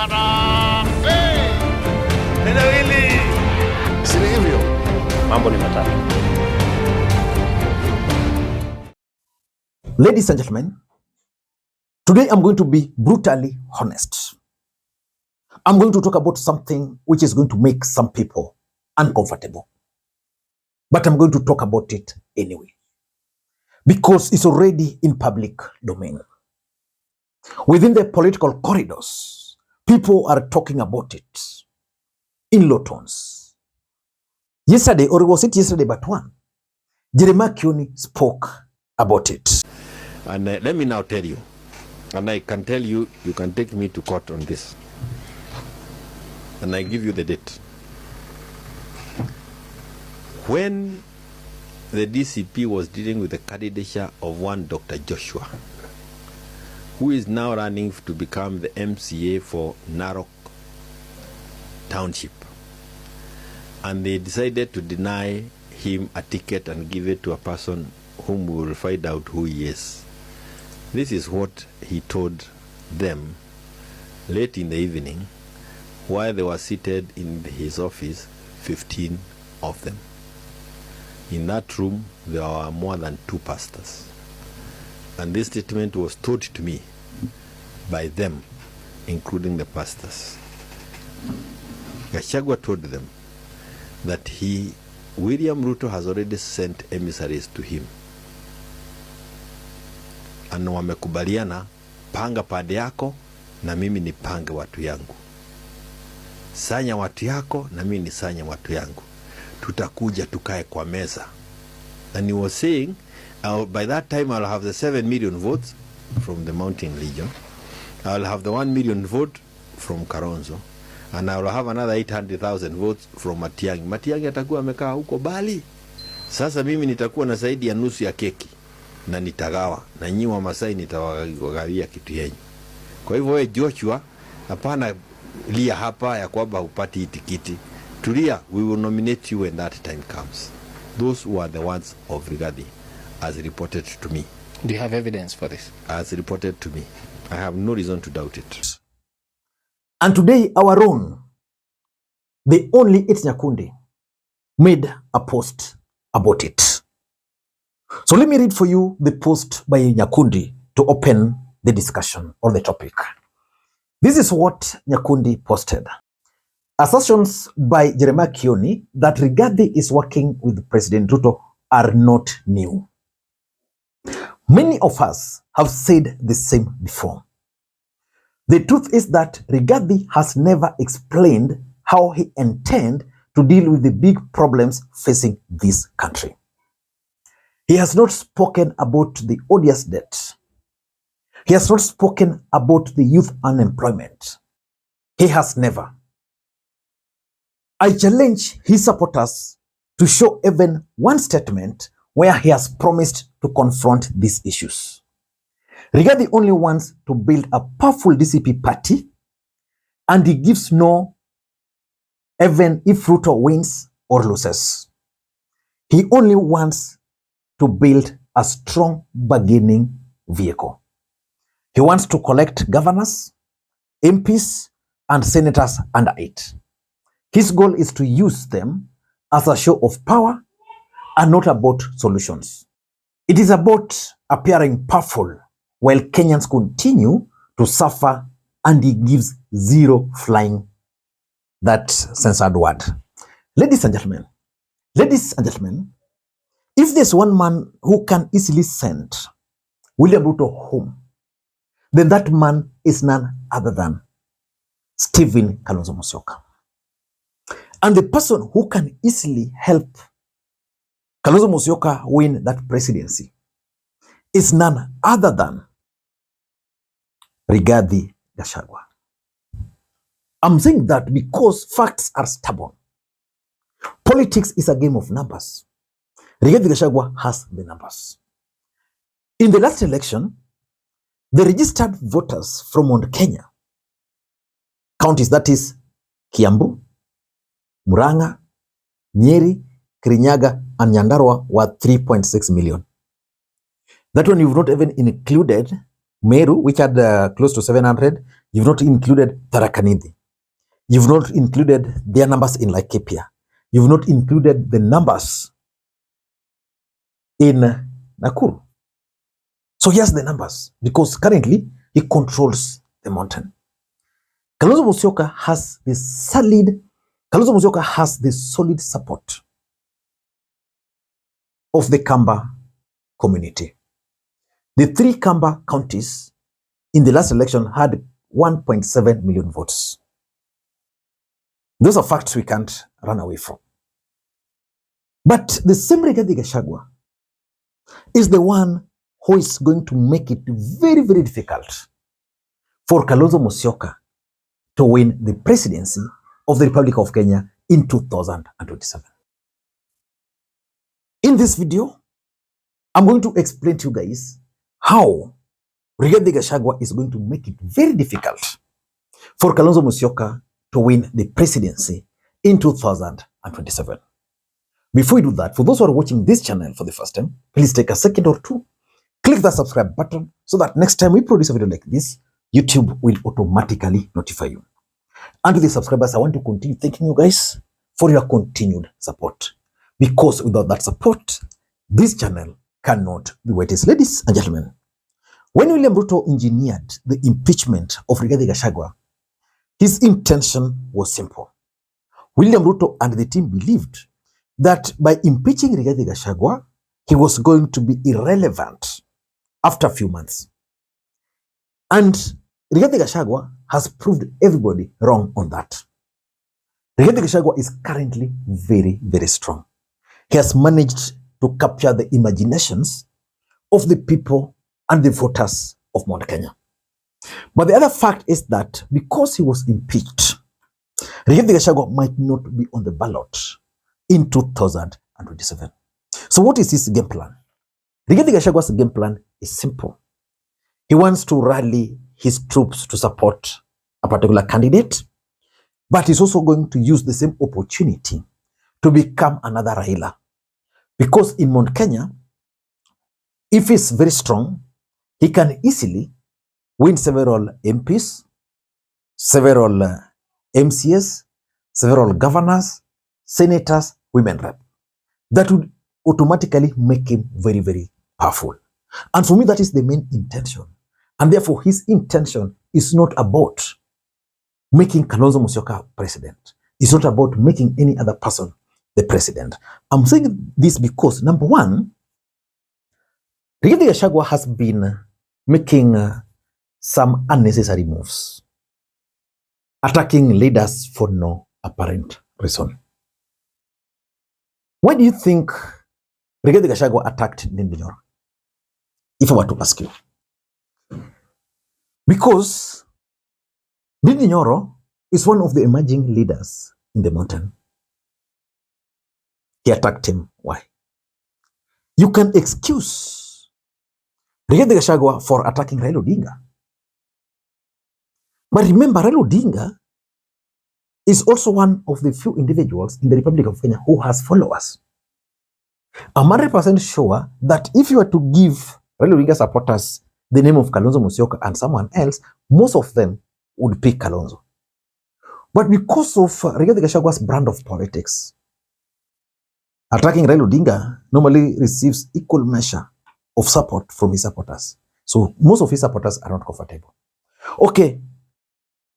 Harambee! Neno hili si hivyo, mambo ni matatu. Ladies and gentlemen, today I'm going to be brutally honest. I'm going to talk about something which is going to make some people uncomfortable. But I'm going to talk about it anyway, because it's already in public domain. Within the political corridors, people are talking about it in low tones. Yesterday, or was it yesterday but one, Jeremiah Kioni spoke about it. And let me now tell you, and I can tell you, you can take me to court on this. And I give you the date. When the DCP was dealing with the candidature of one Dr. Joshua, who is now running to become the MCA for Narok Township, and they decided to deny him a ticket and give it to a person whom we will find out who he is. This is what he told them late in the evening while they were seated in his office, 15 of them. In that room, there were more than 2 pastors. And this statement was told to me by them, including the pastors. Gachagua told them that William Ruto has already sent emissaries to him. And wamekubaliana, panga pande yako na mimi ni pange watu yangu. Sanya watu yako na mimi ni sanya watu yangu. Tutakuja tukae kwa meza. And he was saying, by that time I'll have the 7 million votes from the Mountain Legion. I'll have the 1 million vote from Kalonzo. And I'll have another 800,000 votes from Matiangi. Matiangi atakuwa amekaa huko Bali. Sasa mimi nitakuwa na zaidi ya nusu ya keki. Na nitagawa. Na nyinyi wa Masai nitawagawia kitu yenu. Kwa hivyo wewe Joshua, hapana lia hapa ya kwamba hupati tikiti. Tulia, we will nominate you when that time comes. Those were the words of Rigathi, as reported to me. Do you have evidence for this? As reported to me. I have no reason to doubt it. And today, our own, the only It's Nyakundi, made a post about it. So let me read for you the post by Nyakundi to open the discussion on the topic. This is what Nyakundi posted. Assertions by Jeremiah Kioni that Rigathi is working with President Ruto are not new. Many of us have said the same before. The truth is that Rigathi has never explained how he intends to deal with the big problems facing this country. He has not spoken about the odious debt. He has not spoken about the youth unemployment. He has never. I challenge his supporters to show even one statement where he has promised to confront these issues. Rigathi only wants to build a powerful DCP party, and he gives no even if Ruto wins or loses. He only wants to build a strong bargaining vehicle. He wants to collect governors, MPs, and senators under it. His goal is to use them as a show of power and not about solutions. It is about appearing powerful while Kenyans continue to suffer, and he gives zero flying that censored word. Ladies and gentlemen, if there's one man who can easily send William Ruto home, then that man is none other than Stephen Kalonzo Musyoka. And the person who can easily help Kalonzo Musyoka win that presidency is none other than Rigathi Gachagua. I'm saying that because facts are stubborn. Politics is a game of numbers. Rigathi Gachagua has the numbers. In the last election, the registered voters from Mount Kenya counties, that is Kiambu, Murang'a, Nyeri, Kirinyaga, and Nyandarua, were 3.6 million. That one you've not even included Meru, which had close to 700, You've not included Tharaka Nithi. You've not included their numbers in Laikipia. You've not included the numbers in Nakuru. So here's the numbers, because currently he controls the mountain. Kalonzo Musyoka has the solid support of the Kamba community. The 3 Kamba counties in the last election had 1.7 million votes. Those are facts we can't run away from. But the same Rigathi Gachagua is the one who is going to make it very, very difficult for Kalonzo Musyoka to win the presidency of the Republic of Kenya in 2027. In this video, I'm going to explain to you guys how Rigathi Gachagua is going to make it very difficult for Kalonzo Musyoka to win the presidency in 2027. Before we do that, for those who are watching this channel for the first time, please take a second or two, click the subscribe button so that next time we produce a video like this, YouTube will automatically notify you. And to the subscribers, I want to continue thanking you guys for your continued support. Because without that support, this channel cannot be what it is. Ladies and gentlemen, when William Ruto engineered the impeachment of Rigathi Gachagua, his intention was simple. William Ruto and the team believed that by impeaching Rigathi Gachagua, he was going to be irrelevant after a few months. And Rigathi Gachagua has proved everybody wrong on that. Rigathi Gachagua is currently very, very strong. He has managed to capture the imaginations of the people and the voters of Mount Kenya. But the other fact is that because he was impeached, Rigathi Gachagua might not be on the ballot in 2027. So what is his game plan? Rigathi Gachagua's game plan is simple. He wants to rally his troops to support a particular candidate, but he's also going to use the same opportunity to become another Raila. Because in Mount Kenya, if he's very strong, he can easily win several MPs, several MCS, several governors, senators, women rep. That would automatically make him very, very powerful. And for me, that is the main intention. And therefore, his intention is not about making Kalonzo Musyoka president. It's not about making any other person the president. I'm saying this because, number one, Rigathi Gachagua has been making some unnecessary moves, attacking leaders for no apparent reason. Why do you think Rigathi Gachagua attacked Ndindi Nyoro? If I were to ask you. Because Ndindi Nyoro is one of the emerging leaders in the mountain. He attacked him. Why? You can excuse Rigathi Gachagua for attacking Raila Odinga. But remember, Raila Odinga is also one of the few individuals in the Republic of Kenya who has followers. I'm 100% sure that if you were to give Raila Odinga supporters the name of Kalonzo Musyoka and someone else, most of them would pick Kalonzo. But because of Rigathi Gachagua's brand of politics, attacking Raila Odinga normally receives equal measure of support from his supporters. So most of his supporters are not comfortable. Okay,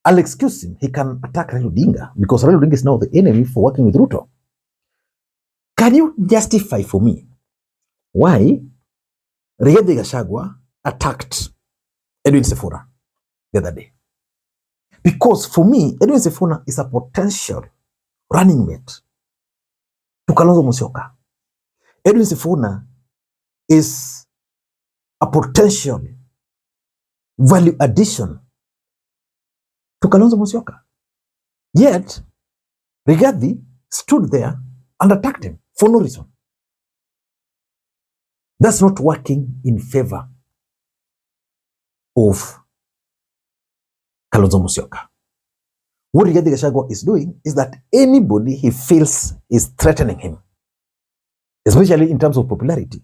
I'll excuse him. He can attack Raila Odinga because Raila Odinga is now the enemy for working with Ruto. Can you justify for me why Rigathi Gachagua attacked Edwin Sifuna the other day? Because for me, Edwin Sifuna is a potential running mate to Kalonzo Musyoka. Edwin Sifuna is a potential value addition to Kalonzo Musyoka. Yet, Rigathi stood there and attacked him for no reason. That's not working in favor of Kalonzo Musyoka. What Rigathi Gachagua is doing is that anybody he feels is threatening him, especially in terms of popularity,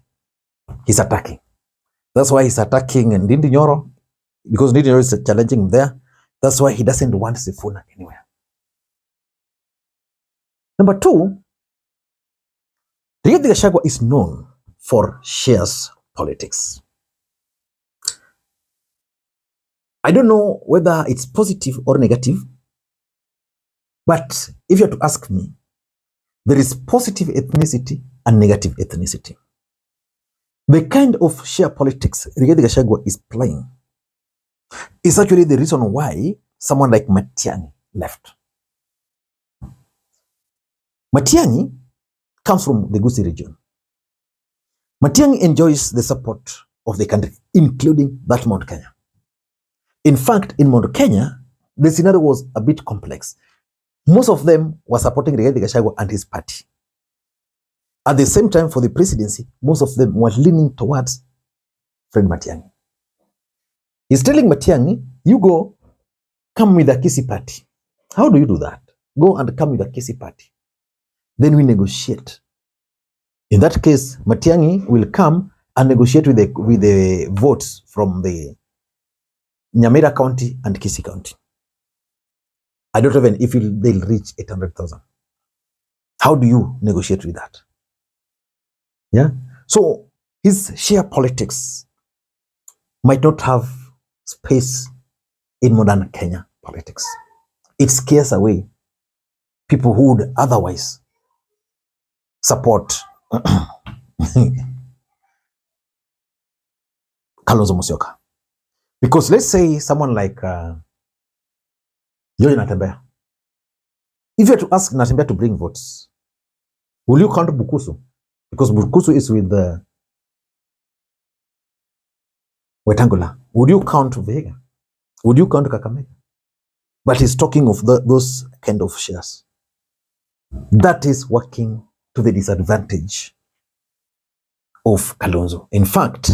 he's attacking. That's why he's attacking Ndindi Nyoro, because Ndindi Nyoro is challenging him there. That's why he doesn't want Sifuna anywhere. Number two, Rigathi Gachagua is known for shares politics. I don't know whether it's positive or negative, but if you have to ask me, there is positive ethnicity and negative ethnicity. The kind of share politics Rigathi Gachagua is playing is actually the reason why someone like Matiangi left. Matiangi comes from the Gusii region. Matiangi enjoys the support of the country, including that Mount Kenya. In fact, in Mount Kenya, the scenario was a bit complex. Most of them were supporting Rigathi Gachagua and his party. At the same time, for the presidency, most of them were leaning towards Fred Matiangi. He's telling Matiangi, you go, come with a Kisii party. How do you do that? Go and come with a Kisii party. Then we negotiate. In that case, Matiangi will come and negotiate with the votes from the Nyamira County and Kisii County. I don't even if they'll reach 800,000. How do you negotiate with that? Yeah. So his share politics might not have space in modern Kenya politics. It scares away people who would otherwise support Kalonzo Musyoka. Because let's say someone like George Natembeya. If you had to ask Natembeya to bring votes, will you count Bukusu? Because Bukusu is with Wetangula. Would you count Vega? Would you count Kakamega? But he's talking of those kind of shares. That is working to the disadvantage of Kalonzo. In fact,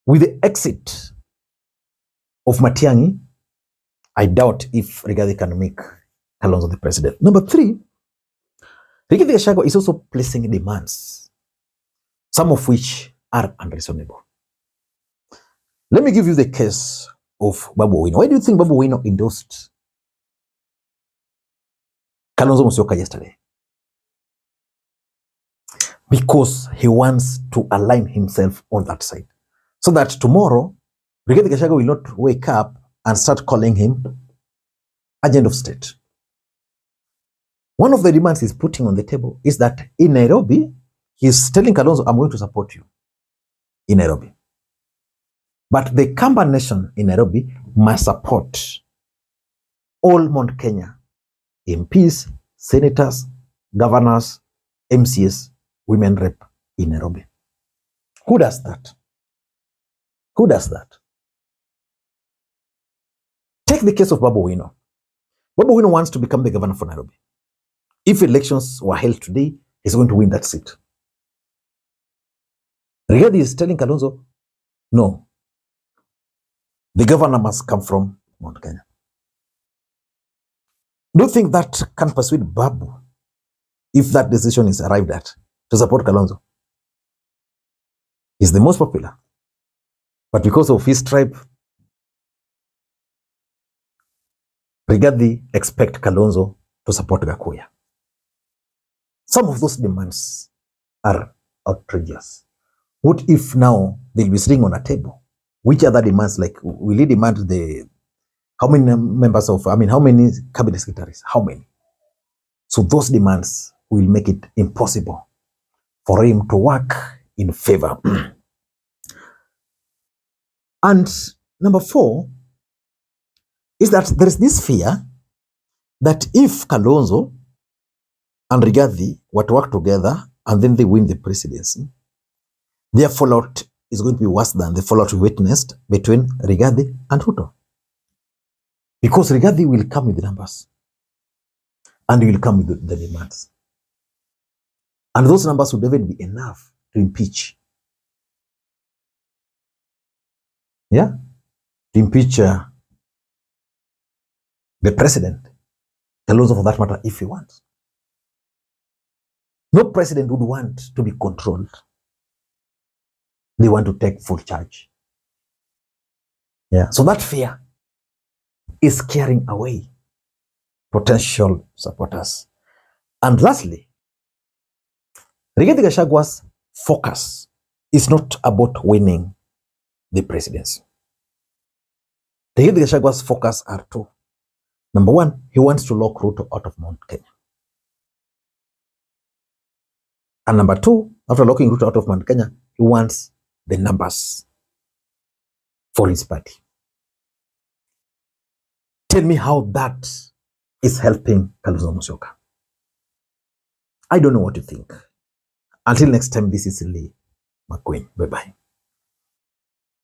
with the exit of Matiangi, I doubt if Rigathi can make Kalonzo the president. Number three, Rigathi Gachagua is also placing demands, some of which are unreasonable. Let me give you the case of Babu Owino. Why do you think Babu Owino endorsed Kalonzo Musyoka yesterday? Because he wants to align himself on that side. So that tomorrow, Rigathi Gachagua will not wake up and start calling him agent of state. One of the demands he's putting on the table is that in Nairobi, he's telling Kalonzo, I'm going to support you in Nairobi. But the Kamba nation in Nairobi must support all Mount Kenya MPs, senators, governors, MCs, women rep in Nairobi. Who does that? Who does that? Take the case of Babu Owino. Babu Owino wants to become the governor for Nairobi. If elections were held today, he's going to win that seat. Rigathi is telling Kalonzo, no, the governor must come from Mount Kenya. Do you think that can persuade Babu, if that decision is arrived at, to support Kalonzo? He's the most popular. But because of his tribe, Rigathi expect Kalonzo to support Gakuya. Some of those demands are outrageous. What if now they'll be sitting on a table? Which other demands, like, will he demand how many members of, how many cabinet secretaries? How many? So those demands will make it impossible for him to work in favor. And number four is that there is this fear that if Kalonzo and Rigathi were to work together and then they win the presidency, their fallout is going to be worse than the fallout we witnessed between Rigathi and Ruto. Because Rigathi will come with the numbers and he will come with the demands. And those numbers would even be enough to impeach. Yeah? To impeach the president, Kalonzo for that matter, if he wants. No president would want to be controlled. They want to take full charge. Yeah. So that fear is scaring away potential supporters. And lastly, Rigathi Gachagua's focus is not about winning the presidency. Rigathi Gachagua's focus are two. Number one, he wants to lock Ruto out of Mount Kenya. And number two, after locking Ruto out of Mount Kenya, he wants the numbers for his party. Tell me how that is helping Kalonzo Musyoka. I don't know what you think. Until next time, this is Lee Makwiny. Bye-bye.